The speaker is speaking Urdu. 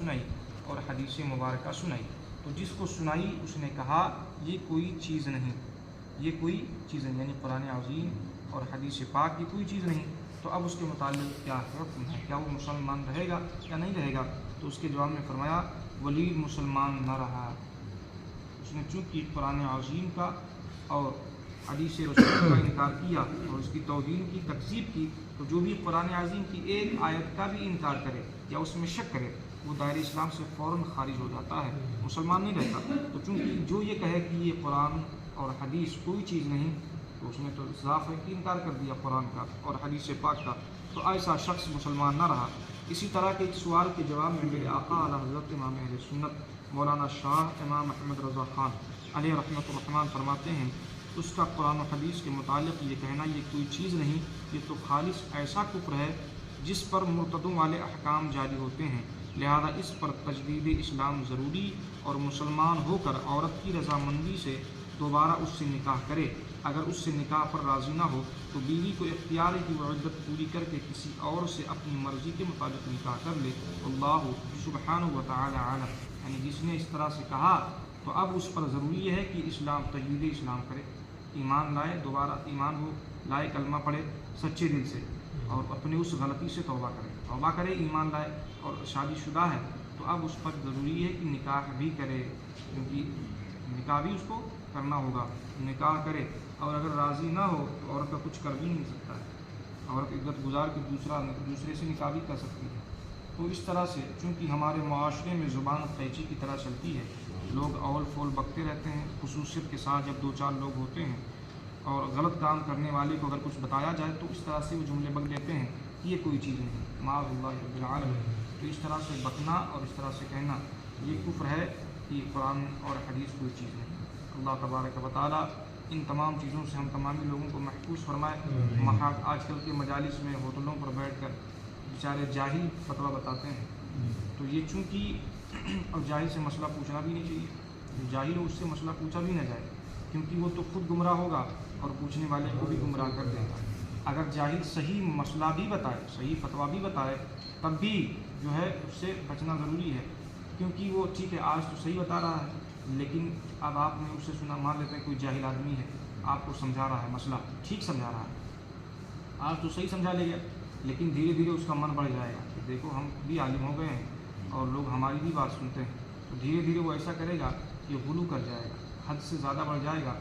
سنائی اور حدیث مبارکہ سنائی، تو جس کو سنائی اس نے کہا یہ کوئی چیز نہیں، یہ کوئی چیز نہیں، یعنی قرآن عظیم اور حدیث پاک کی کوئی چیز نہیں، تو اب اس کے متعلق کیا حکم ہے، کیا وہ مسلمان رہے گا یا نہیں رہے گا؟ تو اس کے جواب میں فرمایا ولید مسلمان نہ رہا، اس نے چونکہ قرآن عظیم کا اور حدیث رسول کا انکار کیا اور اس کی توہین کی، تکذیب کی، تو جو بھی قرآن عظیم کی ایک آیت کا بھی انکار کرے یا اس میں شک کرے وہ دائرہ اسلام سے فوراً خارج ہو جاتا ہے، مسلمان نہیں رہتا۔ تو چونکہ جو یہ کہے کہ یہ قرآن اور حدیث کوئی چیز نہیں، تو اس نے تو صاف ہے کہ انکار کر دیا قرآن کا اور حدیث پاک کا، تو ایسا شخص مسلمان نہ رہا۔ اسی طرح کے ایک سوال کے جواب میں میرے آقا اعلیٰ حضرت امام اہل سنت مولانا شاہ امام احمد رضا خان علیہ رحمۃ الرحمٰن فرماتے ہیں اس کا قرآن و حدیث کے متعلق یہ کہنا یہ کوئی چیز نہیں، یہ تو خالص ایسا کفر ہے جس پر مرتدوں والے احکام جاری ہوتے ہیں، لہذا اس پر تجدید اسلام ضروری، اور مسلمان ہو کر عورت کی رضامندی سے دوبارہ اس سے نکاح کرے، اگر اس سے نکاح پر راضی نہ ہو تو بیوی کو اختیار ہے کہ وہ عدت پوری کر کے کسی اور سے اپنی مرضی کے مطابق نکاح کر لے، اللہ سبحانہ و تعالی عالم۔ یعنی جس نے اس طرح سے کہا تو اب اس پر ضروری ہے کہ اسلام تجدید اسلام کرے، ایمان لائے، دوبارہ ایمان ہو لائے، کلمہ پڑھے سچے دل سے اور اپنے اس غلطی سے توبہ کرے، ایمان لائے اور شادی شدہ ہے تو اب اس پر ضروری ہے کہ نکاح بھی کرے، کیونکہ نکاح بھی اس کو کرنا ہوگا، نکاح کرے، اور اگر راضی نہ ہو تو عورت کا کچھ کر بھی نہیں سکتا ہے، عورت عدت گزار کے دوسرے سے نکاح بھی کر سکتی ہے۔ تو اس طرح سے چونکہ ہمارے معاشرے میں زبان قینچی کی طرح چلتی ہے، لوگ اول فول بکتے رہتے ہیں، خصوصیت کے ساتھ جب دو چار لوگ ہوتے ہیں اور غلط کام کرنے والے کو اگر کچھ بتایا جائے تو اس طرح سے وہ جملے بک دیتے ہیں کہ یہ کوئی چیز نہیں، معاذ اللہ رب العالمین۔ تو اس طرح سے بکنا اور اس طرح سے کہنا یہ کفر ہے کہ قرآن اور حدیث کوئی چیز نہیں۔ اللہ تبارک و تعالیٰ ان تمام چیزوں سے ہم تمامی لوگوں کو محفوظ فرمائے۔ آج کل کے مجالس میں ہوٹلوں پر بیٹھ کر بیچارے جاہل فتویٰ بتاتے ہیں، تو یہ چونکہ اور جاہل سے مسئلہ پوچھنا بھی نہیں چاہیے، جاہل ہو اس سے مسئلہ پوچھا بھی نہ جائے، کیونکہ وہ تو خود گمراہ ہوگا اور پوچھنے والے کو بھی گمراہ کر دے گا۔ اگر جاہل صحیح مسئلہ بھی بتائے، صحیح فتویٰ بھی بتائے، تب بھی جو ہے اس سے بچنا ضروری ہے، کیونکہ وہ ٹھیک ہے آج تو صحیح بتا رہا ہے، لیکن اب آپ نے اس سے سنا، مان لیتے ہیں کوئی جاہل آدمی ہے آپ کو سمجھا رہا ہے، مسئلہ ٹھیک سمجھا رہا ہے، آج تو صحیح سمجھا لے گیا، لیکن دھیرے دھیرے اس کا من بڑھ جائے گا کہ دیکھو ہم بھی عالم ہو گئے ہیں اور لوگ ہماری بھی بات سنتے ہیں، تو دھیرے دھیرے وہ ایسا کرے گا کہ غلو کر جائے گا، حد سے زیادہ بڑھ جائے گا۔